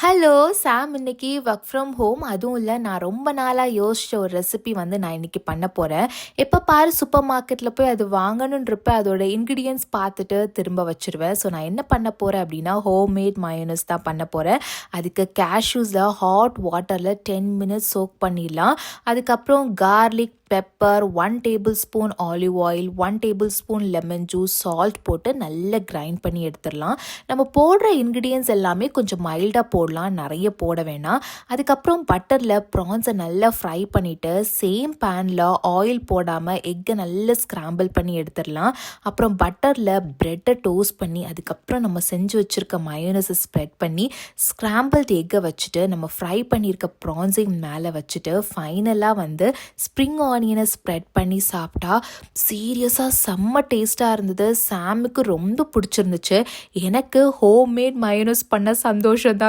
Hello சாம், இன்னைக்கு work from home. அதுவும் இல்லை, நான் ரொம்ப நாளாக யோசிச்ச ஒரு ரெசிபி நான் இன்னைக்கு பண்ண போகிறேன். எப்போ பாரு சூப்பர் மார்க்கெட்டில் போய் அது வாங்கணுன்றப்ப அதோட இன்க்ரீடியன்ஸ் பார்த்துட்டு திரும்ப வச்சிருவேன். ஸோ நான் என்ன பண்ண போகிறேன் அப்படின்னா, ஹோம்மேட் மயோனஸ் தான் பண்ண போகிறேன். அதுக்கு கேஷ்யூஸில் ஹாட் வாட்டரில் 10 மினிட்ஸ் சோக் பண்ணிடலாம். அதுக்கப்புறம் garlic, pepper, 1 table spoon olive oil, 1 table spoon lemon juice, salt போட்டு நல்லா கிரைண்ட் பண்ணி எடுத்துடலாம். நம்ம போடுற இன்க்ரீடியன்ஸ் எல்லாமே கொஞ்சம் மைல்டாக போடலாம், நிறைய போட வேணாம். அதுக்கப்புறம் பட்டரில் ப்ரான்ஸை நல்லா ஃப்ரை பண்ணிவிட்டு சேம் பேனில் ஆயில் போடாமல் எக்கை நல்லா ஸ்க்ராம்பிள் பண்ணி எடுத்துடலாம். அப்புறம் பட்டரில் ப்ரெட்டை டோஸ்ட் பண்ணி அதுக்கப்புறம் நம்ம செஞ்சு வச்சுருக்க மயோனஸை ஸ்ப்ரெட் பண்ணி ஸ்க்ராம்பிள்டு எக்கை வச்சுட்டு நம்ம ஃப்ரை பண்ணியிருக்க ப்ரான்ஸையும் மேலே வச்சுட்டு ஃபைனலாக ஸ்ப்ரிங் ஆனியனை ஸ்ப்ரெட் பண்ணி சாப்பிட்டா சீரியஸாக செம்ம டேஸ்ட்டாக இருந்தது. சாமுக்கு ரொம்ப பிடிச்சிருந்துச்சு. எனக்கு ஹோம்மேட் மயோனஸ் பண்ண சந்தோஷம் தான்.